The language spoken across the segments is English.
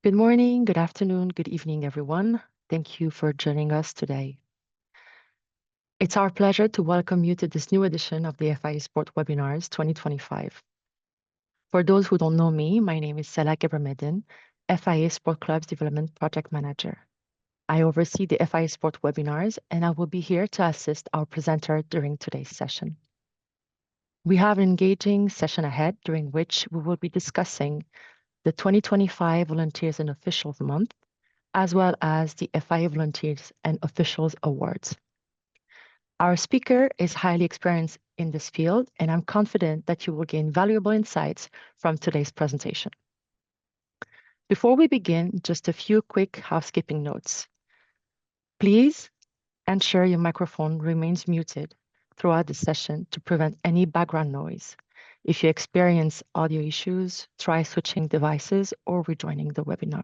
Good morning, good afternoon, good evening, everyone. Thank you for joining us today. It's our pleasure to welcome you to this new edition of the FIA Sport Webinars 2025. For those who don't know me, my name is Sela Gebremedin, FIA Sport Club's Development Project Manager. I oversee the FIA Sport Webinars, and I will be here to assist our presenter during today's session. We have an engaging session ahead during which we will be discussing the 2025 Volunteers and Officials Month, as well as the FIA Volunteers and Officials Awards. Our speaker is highly experienced in this field, and I'm confident that you will gain valuable insights from today's presentation. Before we begin, just a few quick housekeeping notes. Please ensure your microphone remains muted throughout the session to prevent any background noise. If you experience audio issues, try switching devices or rejoining the webinar.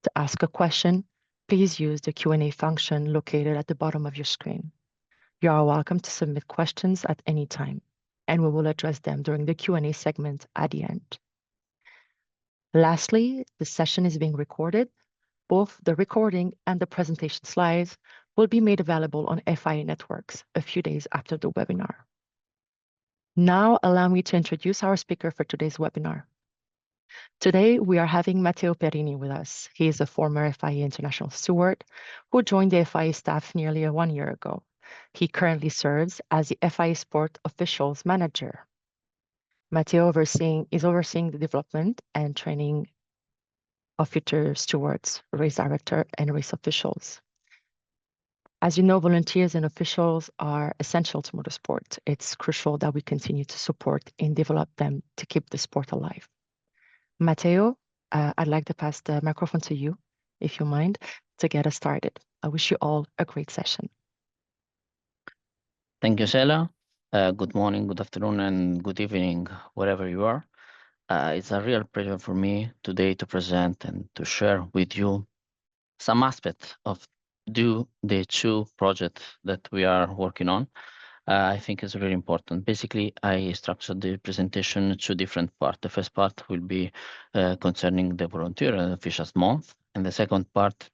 To ask a question, please use the Q&A function located at the bottom of your screen. You are welcome to submit questions at any time, and we will address them during the Q&A segment at the end. Lastly, the session is being recorded. Both the recording and the presentation slides will be made available on FIA Networks a few days after the webinar. Now, allow me to introduce our speaker for today's webinar. Today, we are having Matteo Perini with us. He is a former FIA International Steward who joined the FIA staff nearly 1 year ago. He currently serves as the FIA Sport Officials Manager. Matteo is overseeing the development and training of future stewards, race director, and race officials. As you know, volunteers and officials are essential to motorsport. It's crucial that we continue to support and develop them to keep the sport alive. Matteo, I'd like to pass the microphone to you, if you mind, to get us started. I wish you all a great session. Thank you, Sela. Good morning, good afternoon, and good evening, wherever you are. It's a real pleasure for me today to present and to share with you some aspects of the two projects that we are working on. I think it's really important. Basically, I structured the presentation in two different parts. The first part will be concerning the Volunteer and Officials Month, and the second part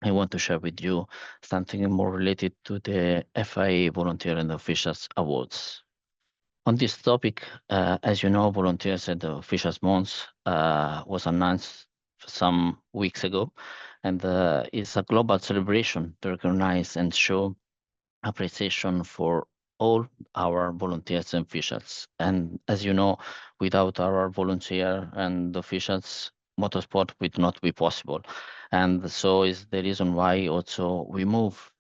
I want to share with you something more related to the FIA Volunteer and Officials Awards. On this topic, as you know, Volunteers and Officials Month was announced some weeks ago, and it's a global celebration to recognize and show appreciation for all our volunteers and officials. And as you know, without our volunteer and officials, motorsport would not be possible. And so is the reason why also we move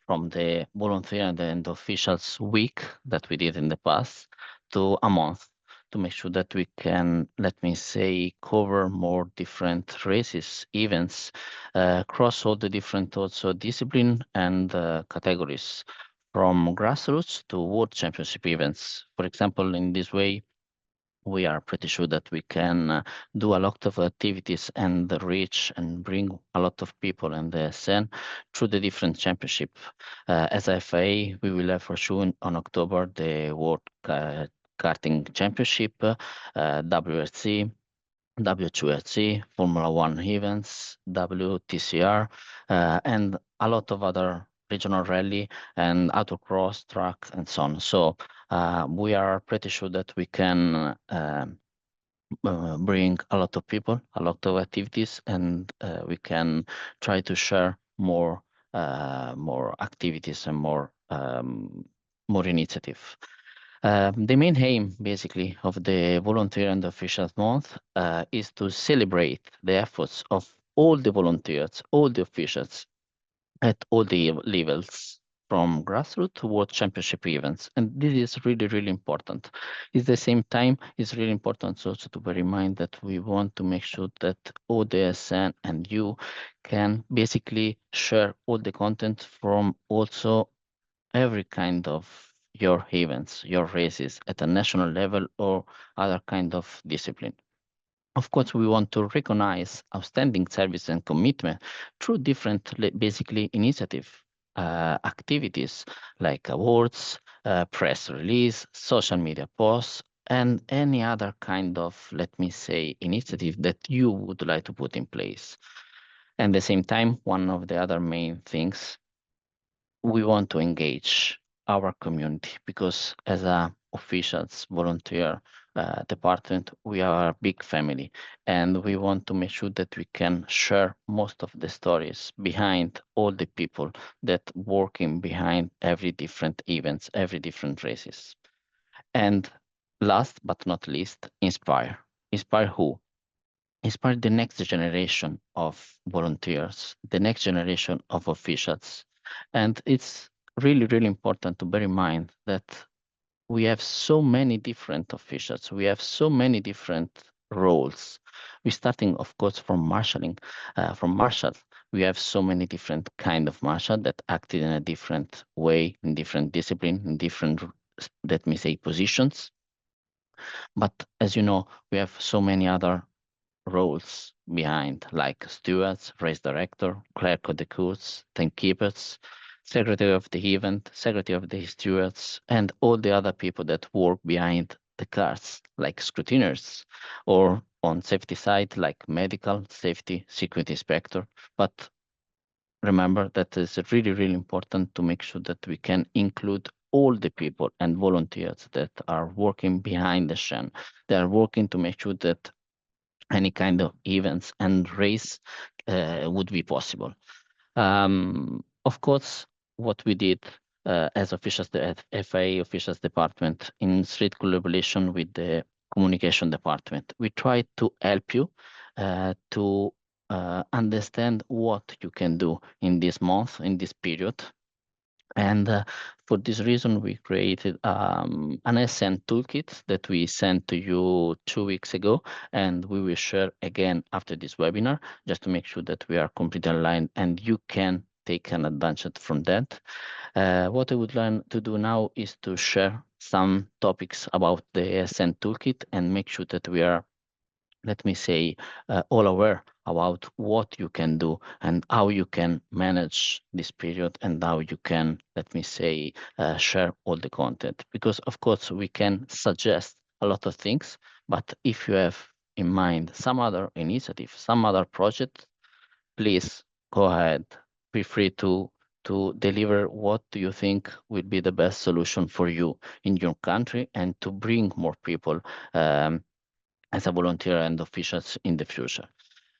from the volunteer and the officials week that we did in the past to a month to make sure that we can, let me say, cover more different races, events, across all the different also discipline and categories, from grassroots to world championship events. For example, in this way, we are pretty sure that we can do a lot of activities and reach and bring a lot of people in the scene through the different championship. As FIA, we will have for sure on October the World Karting Championship, WRC, W2RC, Formula One events, WTCR, and a lot of other regional rally and autocross track and so on. So we are pretty sure that we can bring a lot of people, a lot of activities, and we can try to share more activities and more initiative. The main aim, basically, of the Volunteer and Officials Month is to celebrate the efforts of all the volunteers, all the officials at all the levels, from grassroots to world championship events. And this is really, really important. At the same time, it's really important also to bear in mind that we want to make sure that ODSN and you can basically share all the content from also every kind of your events, your races at a national level or other kind of discipline. Of course, we want to recognize outstanding service and commitment through different, basically, initiative activities like awards, press release, social media posts, and any other kind of, let me say, initiative that you would like to put in place. And at the same time, one of the other main things, we want to engage our community because as a officials volunteer department, we are a big family, and we want to make sure that we can share most of the stories behind all the people that working behind every different events, every different races. And last but not least, inspire who? Inspire the next generation of volunteers, the next generation of officials. And it's really, really important to bear in mind that we have so many different officials, we have so many different roles. We're starting, of course, from marshalling, from marshal. We have so many different kind of marshal that acted in a different way, in different discipline, in different, let me say, positions. But as you know, we have so many other roles behind, like stewards, race director, clerk of the course, timekeepers, secretary of the event, secretary of the stewards, and all the other people that work behind the cars, like scrutineers, or on safety side, like medical, safety, security inspector. But remember that it's really, really important to make sure that we can include all the people and volunteers that are working behind the scene. They are working to make sure that any kind of events and race would be possible. Of course, what we did as officials, the FIA officials department, in strict collaboration with the communication department, we tried to help you to understand what you can do in this month, in this period, and for this reason, we created an SN toolkit that we sent to you 2 weeks ago, and we will share again after this webinar, just to make sure that we are completely aligned and you can take an advantage from that. What I would learn to do now is to share some topics about the SN toolkit and make sure that we are, let me say, all aware about what you can do and how you can manage this period and how you can, let me say, share all the content. Because, of course, we can suggest a lot of things, but if you have in mind some other initiative, some other project, please go ahead. Feel free to deliver what do you think will be the best solution for you in your country and to bring more people um, as a volunteer and officials in the future.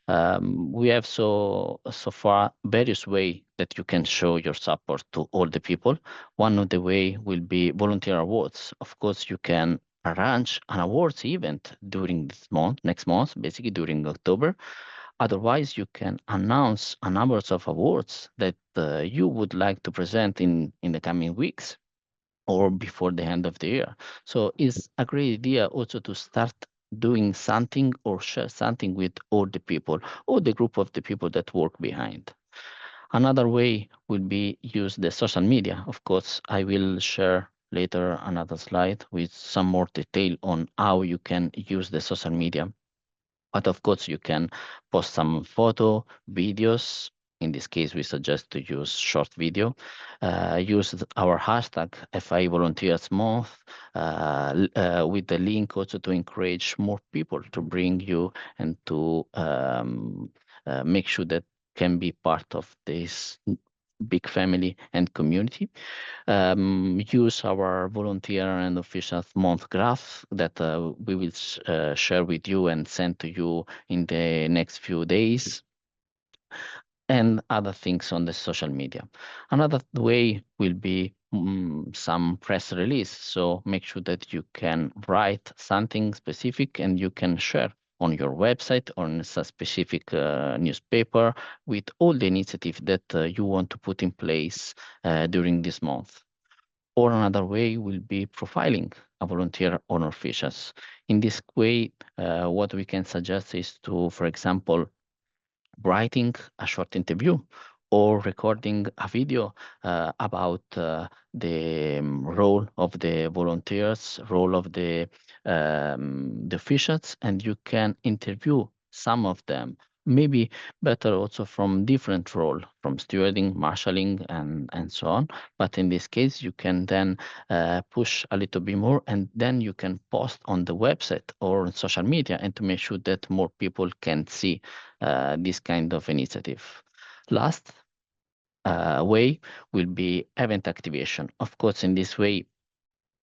We have so far various way that you can show your support to all the people. One of the way will be volunteer awards. Of course, you can arrange an awards event during this month, next month, basically during October. Otherwise, you can announce a number of awards that you would like to present in the coming weeks or before the end of the year. So it's a great idea also to start doing something or share something with all the people or the group of the people that work behind. Another way will be use the social media. Of course, I will share later another slide with some more detail on how you can use the social media, but of course, you can post some photo, videos. In this case, we suggest to use short video. Use our hashtag FI Volunteers Month with the link also to encourage more people to bring you and to make sure that can be part of this big family and community. Use our volunteer and officials month graph that we will share with you and send to you in the next few days, and other things on the social media. Another way will be some press release. So make sure that you can write something specific and you can share on your website or in a specific newspaper with all the initiative that you want to put in place during this month. Or another way will be profiling a volunteer or officials. In this way, what we can suggest is to, for example, writing a short interview or recording a video about the role of the volunteers, role of the officials, and you can interview some of them maybe better also from different role, from stewarding, marshalling, and so on. But in this case, you can then push a little bit more, and then you can post on the website or on social media, and to make sure that more people can see this kind of initiative. Last way will be event activation. Of course, in this way,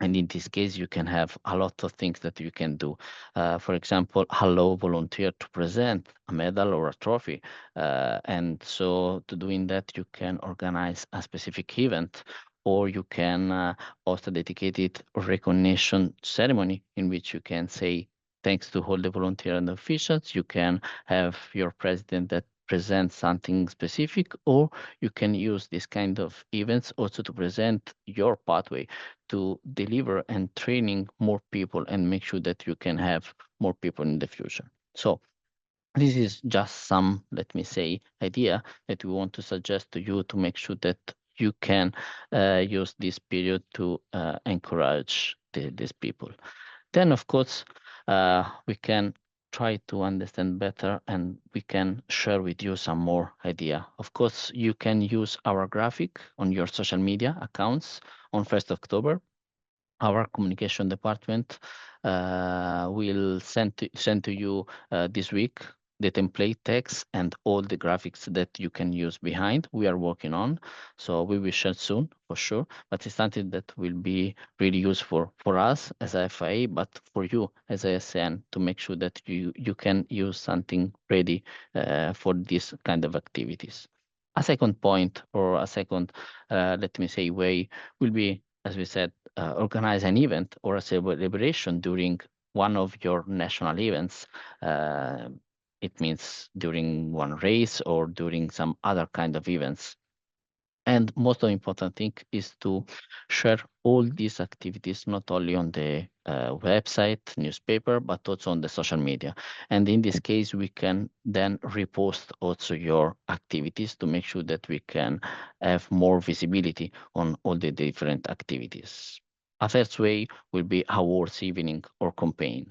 and in this case, you can have a lot of things that you can do. For example, allow volunteer to present a medal or a trophy. And so to doing that, you can organize a specific event, or you can host a dedicated recognition ceremony in which you can say, thanks to all the volunteer and officials, you can have your president that present something specific, or you can use this kind of events also to present your pathway to deliver and training more people and make sure that you can have more people in the future. So this is just some, let me say, idea that we want to suggest to you to make sure that you can use this period to encourage these people. Then, of course, we can try to understand better and we can share with you some more idea. Of course, you can use our graphic on your social media accounts on 1st October. Our communication department will send to you this week the template text and all the graphics that you can use behind. We are working on, so we will share soon for sure. But it's something that will be really useful for us as a FIA, but for you as a SN to make sure that you can use something ready for this kind of activities. A second point or a second, let me say, way will be, as we said, organize an event or a celebration during one of your national events. Uh, it means during one race or during some other kind of events. And most important thing is to share all these activities not only on the website, newspaper, but also on the social media. And in this case, we can then repost also your activities to make sure that we can have more visibility on all the different activities. A third way will be awards evening or campaign.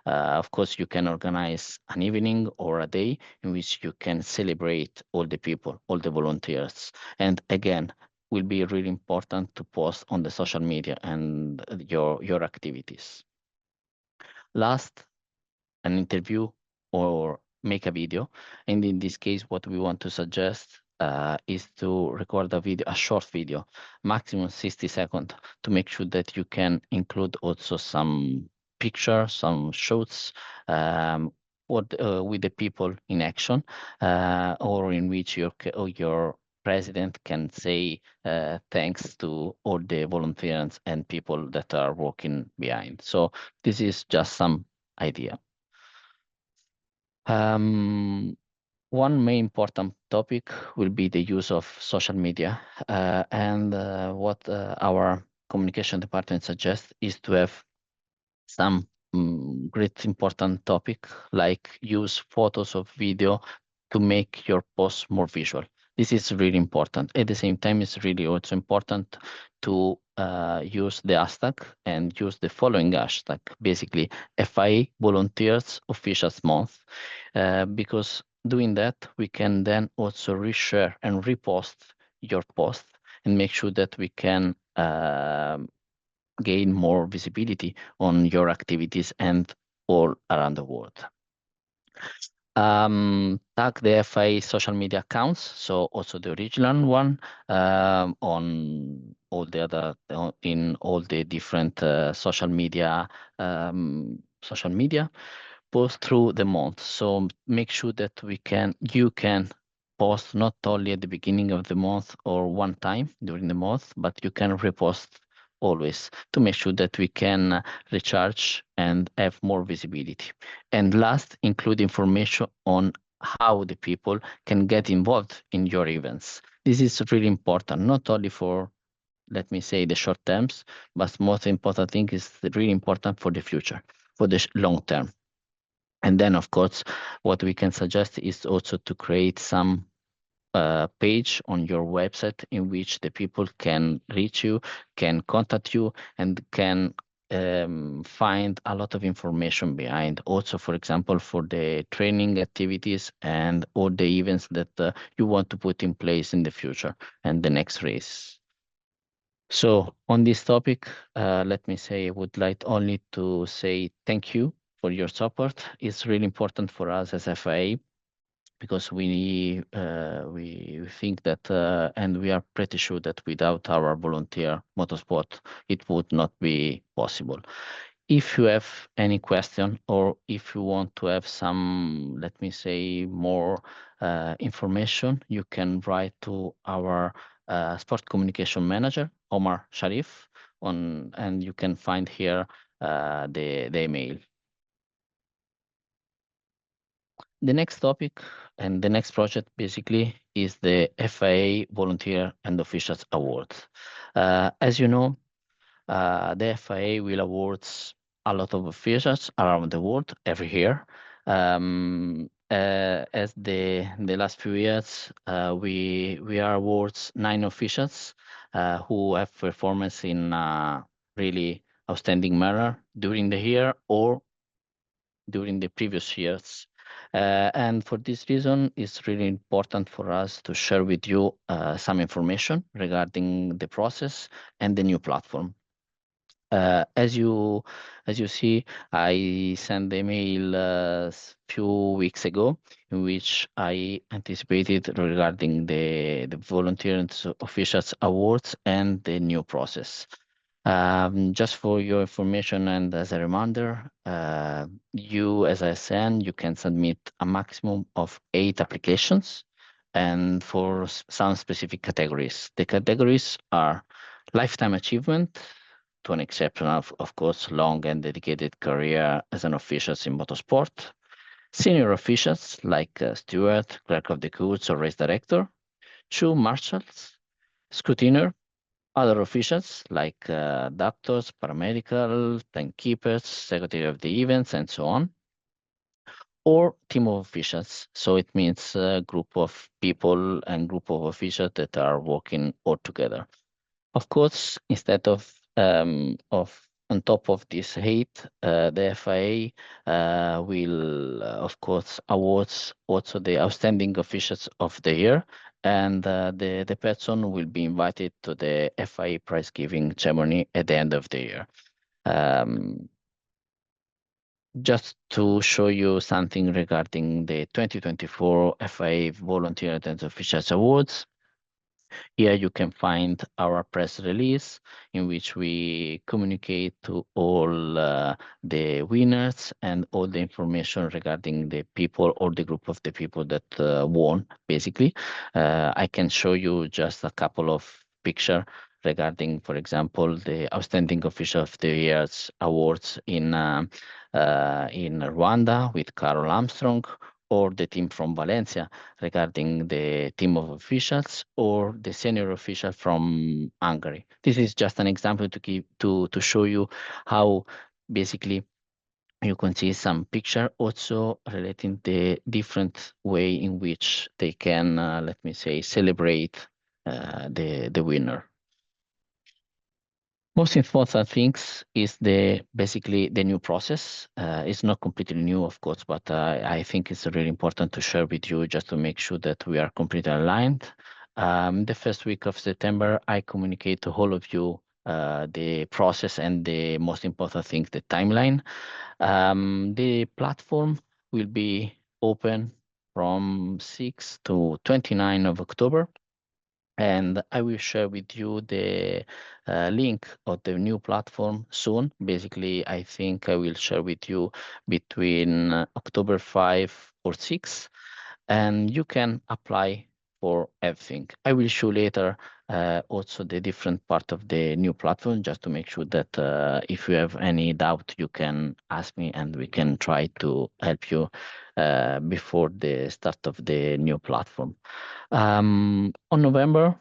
Of course, you can organize an evening or a day in which you can celebrate all the people, all the volunteers, and again will be really important to post on the social media and your activities. Last, an interview or make a video, and in this case what we want to suggest is to record a video, a short video, maximum 60 seconds, to make sure that you can include also some pictures, some shots, with the people in action, or in which your president can say thanks to all the volunteers and people that are working behind. So this is just some idea. Um, One main important topic will be the use of social media, and what our communication department suggests is to have some great important topic like use photos of video to make your post more visual. This is really important. At the same time, it's really also important to use the hashtag and use the following hashtag, basically FIA Volunteers Officials Month, because doing that, we can then also reshare and repost your post and make sure that we can gain more visibility on your activities and all around the world. Tag the FIA social media accounts, so also the original one, on all the other in all the different social media post through the month. So make sure that you can post not only at the beginning of the month or one time during the month, but you can repost always to make sure that we can recharge and have more visibility. And last, include information on how the people can get involved in your events. This is really important, not only for, let me say, the short terms, but most important thing is really important for the future, for the long term. And then, of course, what we can suggest is also to create some page on your website in which the people can reach you, can contact you, and can find a lot of information behind. Also, for example, for the training activities and all the events that you want to put in place in the future and the next race. So on this topic, let me say I would like only to say thank you for your support. It's really important for us as FIA because we think that and we are pretty sure that without our volunteer motorsport, it would not be possible. If you have any question or if you want to have some, let me say, more information, you can write to our sport communication manager, Omar Sharif, and you can find here the email. The next topic and the next project basically is the FIA Volunteer and Officials Awards. As you know, the FIA will awards a lot of officials around the world every year. As the last few years, we are awards 9 officials who have performance in really outstanding manner during the year or during the previous years. And for this reason, it's really important for us to share with you some information regarding the process and the new platform. Uh, as you as you see, I sent the email few weeks ago in which I anticipated regarding the volunteer and officials awards and the new process. Just for your information and as a reminder, you, as I said, you can submit a maximum of 8 applications and for some specific categories. The categories are lifetime achievement, to an exception of course, long and dedicated career as an official in motorsport. Senior officials like steward, clerk of the courts, or race director. 2 marshals, scrutineer, other officials like doctors, paramedical, timekeepers, secretary of the events, and so on. Or team of officials. So it means a group of people and group of officials that are working all together. Of course, instead of on top of this hate, the FIA will, of course, awards also the outstanding officials of the year, and the person will be invited to the FIA prize giving ceremony at the end of the year. Um, just to show you something regarding the 2024 FIA Volunteer and Officials Awards. Here you can find our press release in which we communicate to all the winners and all the information regarding the people or the group of the people that won, basically. I can show you just a couple of pictures regarding, for example, the Outstanding Official of the Year's awards in Rwanda with Carol Armstrong, or the team from Valencia regarding the team of officials or the senior official from Hungary. This is just an example to give to show you how basically you can see some picture also relating the different way in which they can let me say celebrate the winner. Most important things is the basically the new process. It's not completely new, of course, but I think it's really important to share with you just to make sure that we are completely aligned. The first week of September, I communicate to all of you the process and the most important thing, the timeline. The platform will be open from 6 to 29 of October. And I will share with you the link of the new platform soon. Basically, I think I will share with you between October 5 or 6, and you can apply for everything. I will show later also the different part of the new platform just to make sure that if you have any doubt, you can ask me and we can try to help you before the start of the new platform. On November,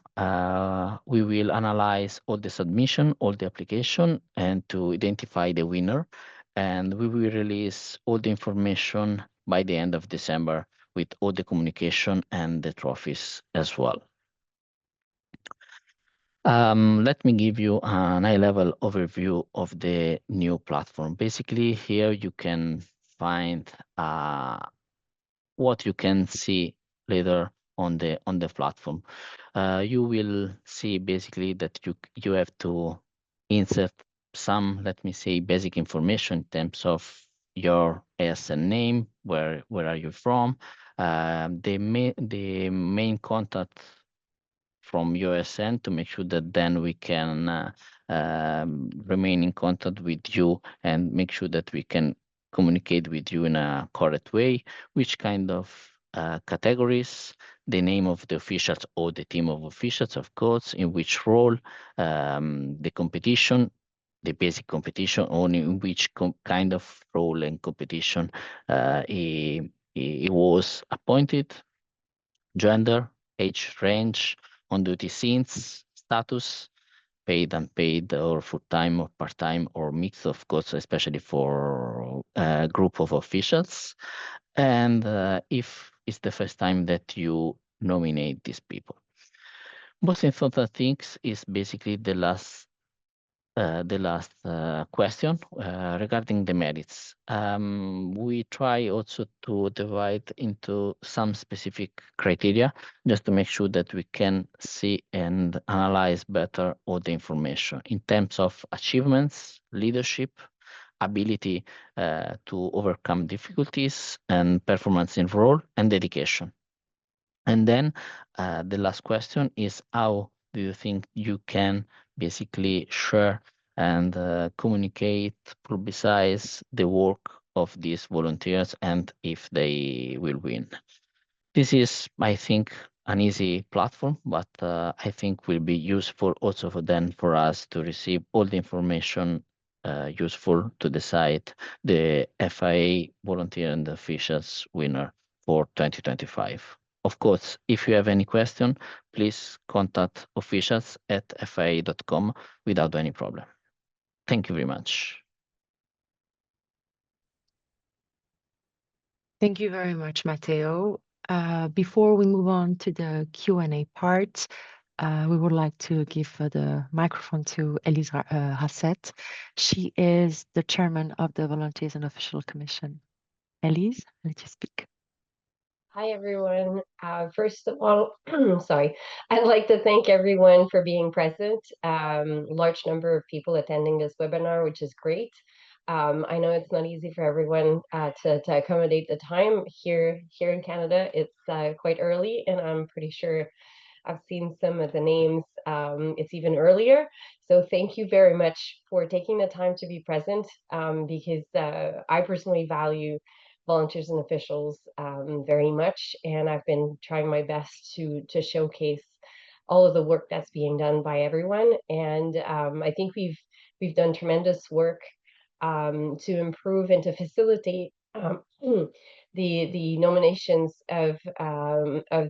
we will analyze all the submission, all the application, and to identify the winner. And we will release all the information by the end of December with all the communication and the trophies as well. Let me give you an high-level overview of the new platform. Basically, here you can find what you can see later on the platform. You will see basically that you have to insert some, let me say, basic information in terms of your ASN name, where are you from, the main contact from USN to make sure that then we can remain in contact with you and make sure that we can communicate with you in a correct way, which kind of categories, the name of the officials or the team of officials, of course, in which role, the competition, the basic competition, or in which kind of role and competition he was appointed, gender, age range, on-duty scenes, status, paid, unpaid, or full-time or part-time or mixed, of course, especially for a group of officials. And if it's the first time that you nominate these people. Most important things is basically the last question regarding the merits. We try also to divide into some specific criteria just to make sure that we can see and analyze better all the information in terms of achievements, leadership, ability to overcome difficulties, and performance in role and dedication. And then the last question is, how do you think you can basically share and communicate, publicize the work of these volunteers and if they will win? This is, I think, an easy platform, but I think will be useful also for us to receive all the information useful to decide the FIA volunteer and officials winner for 2025. Of course, if you have any question, please contact officials at fia.com without any problem. Thank you very much. Thank you very much, Matteo. Before we move on to the Q&A part, we would like to give the microphone to Elise Hassett. She is the chairman of the Volunteers and Official Commission. Elise, let you speak. Hi, everyone. First of all, sorry, I'd like to thank everyone for being present. Large number of people attending this webinar, which is great. I know it's not easy for everyone to accommodate the time here in Canada. It's quite early, and I'm pretty sure I've seen some of the names. It's even earlier. So thank you very much for taking the time to be present because I personally value volunteers and officials very much. And I've been trying my best to showcase all of the work that's being done by everyone. And I think we've done tremendous work to improve and to facilitate the nominations of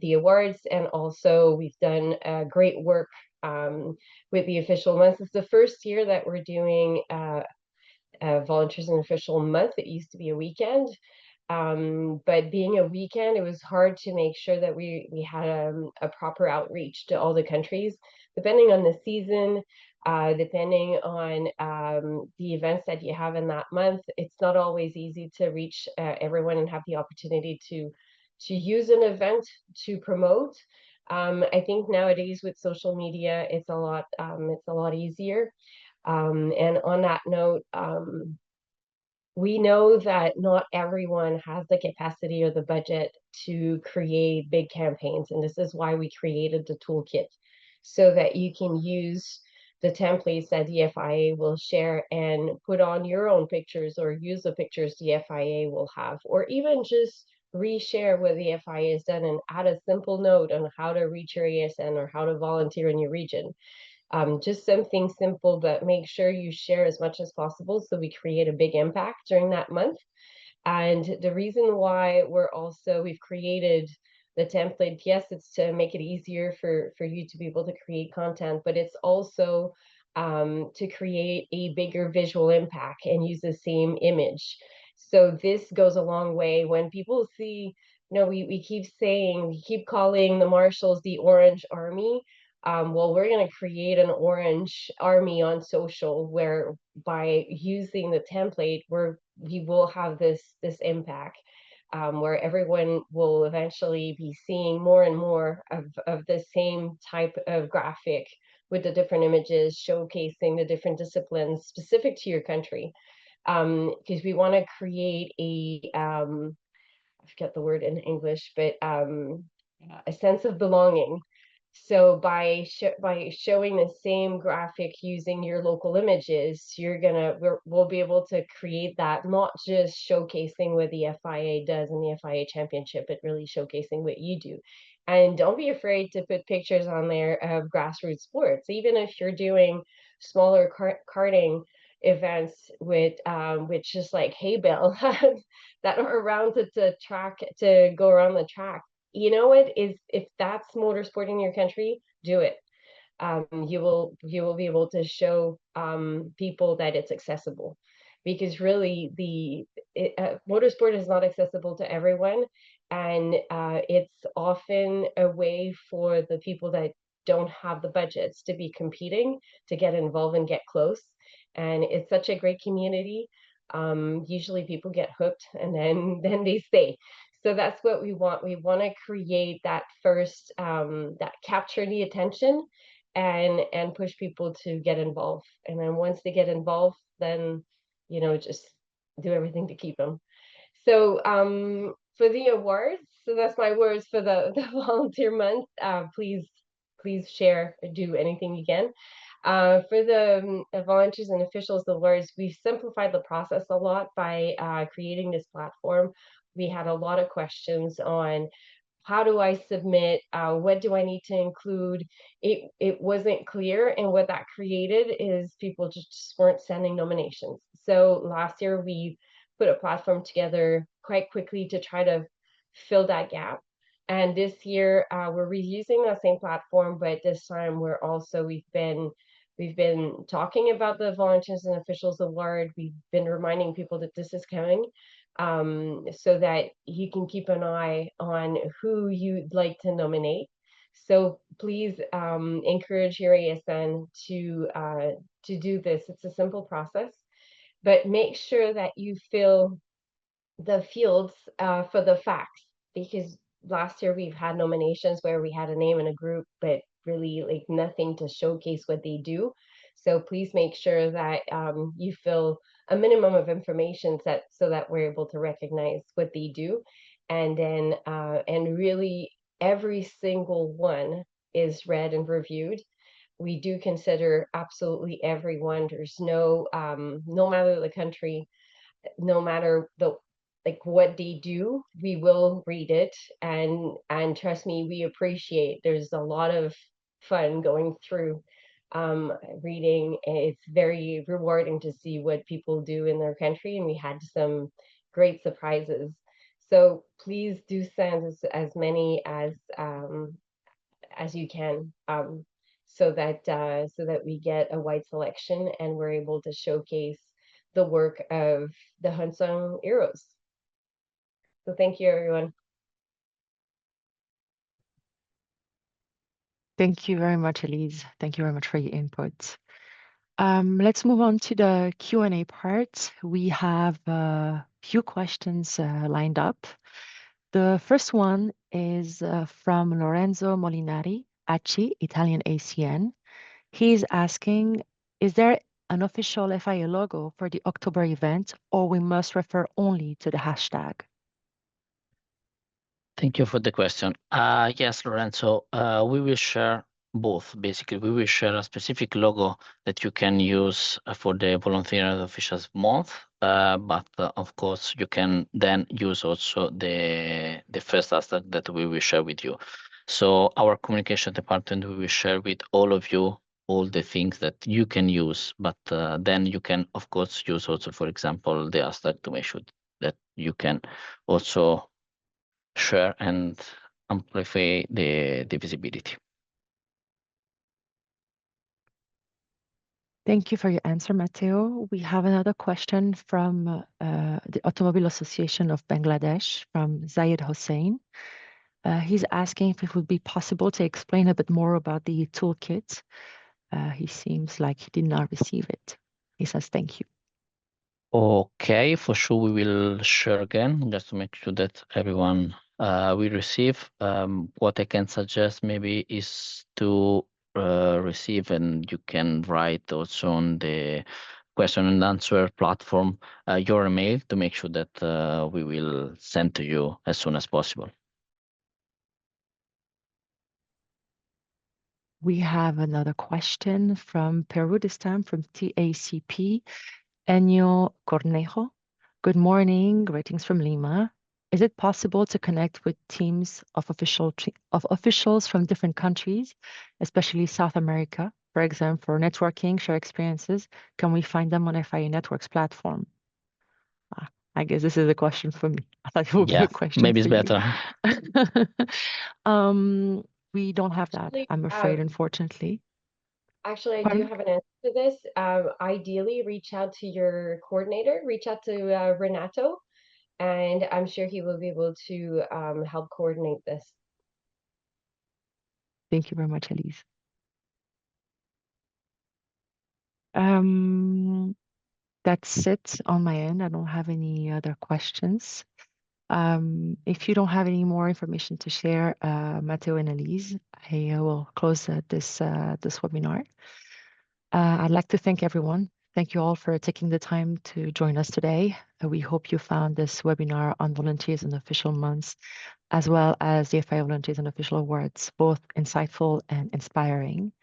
the awards, and also we've done great work with the official months. It's the first year that we're doing volunteers and official month. It used to be a weekend, but being a weekend, it was hard to make sure that we had a proper outreach to all the countries, depending on the season, depending on the events that you have in that month. It's not always easy to reach everyone and have the opportunity to use an event to promote. I think nowadays with social media, it's a lot easier. And on that note, we know that not everyone has the capacity or the budget to create big campaigns, and this is why we created the toolkit, so that you can use the templates that the FIA will share and put on your own pictures, or use the pictures the FIA will have, or even just reshare what the FIA has done and add a simple note on how to reach your ASN or how to volunteer in your region. Just something simple, but make sure you share as much as possible so we create a big impact during that month. And the reason why we've created the template, yes, it's to make it easier for you to be able to create content, but it's also to create a bigger visual impact and use the same image. So this goes a long way. When people see, we keep saying, we keep calling the marshals the Orange Army. well, we're going to create an orange army on social where by using the template, we will have this impact. Where everyone will eventually be seeing more and more of the same type of graphic with the different images showcasing the different disciplines specific to your country. Because we want to create I forget the word in English, but a sense of belonging. So by showing the same graphic using your local images, we'll be able to create that, not just showcasing what the FIA does in the FIA Championship, but really showcasing what you do. And don't be afraid to put pictures on there of grassroots sports, even if you're doing smaller karting events with just like hay bale that are around to go around the track. You know what is if that's motorsport in your country, do it. You will be able to show people that it's accessible, because really motorsport is not accessible to everyone, and it's often a way for the people that don't have the budgets to be competing to get involved and get close. And it's such a great community. Usually people get hooked and then they stay. So that's what we want. We want to create that first that capture the attention and push people to get involved. And then once they get involved, then just do everything to keep them. So for the awards, so that's my words for the volunteer month. Please share, do anything you can. For the volunteers and officials awards, we've simplified the process a lot by creating this platform. We had a lot of questions on how do I submit? What do I need to include? It wasn't clear, and what that created is people just weren't sending nominations. So last year we put a platform together quite quickly to try to fill that gap. And this year we're reusing that same platform, but this time we've been talking about the Volunteers and Officials Award. We've been reminding people that this is coming, so that you can keep an eye on who you'd like to nominate. So please encourage your ASN to do this. It's a simple process, but make sure that you fill the fields for the facts, because last year we've had nominations where we had a name in a group, but really like nothing to showcase what they do. So please make sure that you fill a minimum of information set so that we're able to recognize what they do. And then and really every single one is read and reviewed. We do consider absolutely everyone. There's no matter the country, no matter what they do, we will read it, and trust me, we appreciate. There's a lot of fun going through reading. It's very rewarding to see what people do in their country, and we had some great surprises. So please do send us as many as you can, so that we get a wide selection and we're able to showcase the work of the Unsung Heroes. So thank you, everyone. Thank you very much, Elise. Thank you very much for your input. Let's move on to the Q&A part. We have a few questions lined up. The first one is from Lorenzo Molinari, ACI, Italian ACN. He's asking, is there an official FIA logo for the October event, or we must refer only to the hashtag? Thank you for the question. Yes, Lorenzo, we will share both. Basically, we will share a specific logo that you can use for the Volunteer and Officials Month, but of course, you can then use also the first hashtag that we will share with you. So our communication department, we will share with all of you all the things that you can use, but then you can, of course, use also, for example, the hashtag to make sure that you can also share and amplify the visibility. Thank you for your answer, Matteo. We have another question from the Automobile Association of Bangladesh, from Zayed Hossein. He's asking if it would be possible to explain a bit more about the toolkit. He seems like he did not receive it. He says thank you. Okay, for sure we will share again just to make sure that everyone will receive. What I can suggest maybe is to receive, and you can write also on the question and answer platform your email to make sure that we will send to you as soon as possible. We have another question from Peru this time, from TACP, Enio Cornejo. Good morning, greetings from Lima. Is it possible to connect with teams of officials from different countries, especially South America? For example, for networking, share experiences, can we find them on FIA Networks platform? I guess this is a question for me. I thought it would be Yeah, a question maybe for it's better. you. We don't have that, Actually, I'm afraid, unfortunately. Actually, I do Pardon? have an answer to this. Ideally, reach out to your coordinator, reach out to Renato, and I'm sure he will be able to help coordinate this. Thank you very much, Elise. That's it on my end. I don't have any other questions. If you don't have any more information to share, Matteo and Elise, I will close this webinar. I'd like to thank everyone. Thank you all for taking the time to join us today. We hope you found this webinar on volunteers and official months, as well as the FIA Volunteers and Official Awards, both insightful and inspiring.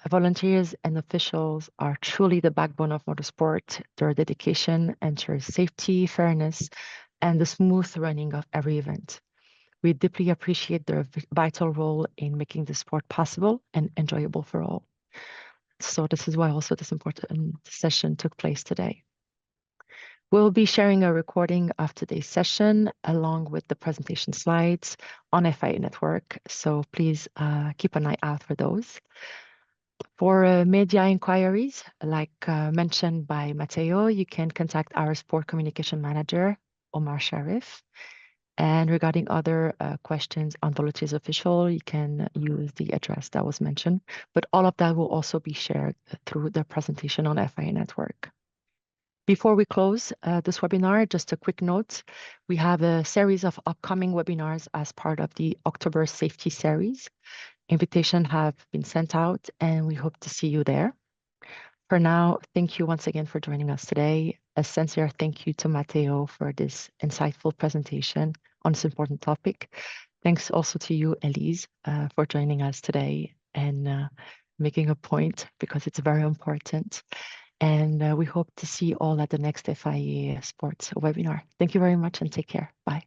Volunteers and officials are truly the backbone of motorsport. Their dedication ensures safety, fairness, and the smooth running of every event. We deeply appreciate their vital role in making the sport possible and enjoyable for all. So this is why also this important session took place today. We'll be sharing a recording of today's session along with the presentation slides on FIA Network. So please keep an eye out for those. For media inquiries, like mentioned by Matteo, you can contact our sport communication manager, Omar Sharif. And regarding other questions on Volunteers Official, you can use the address that was mentioned. But all of that will also be shared through the presentation on FIA Network. Before we close this webinar, just a quick note. We have a series of upcoming webinars as part of the October Safety Series. Invitations have been sent out, and we hope to see you there. For now, thank you once again for joining us today. A sincere thank you to Matteo for this insightful presentation on this important topic. Thanks also to you, Elise, for joining us today and making a point because it's very important. And we hope to see you all at the next FIA Sports webinar. Thank you very much and take care. Bye.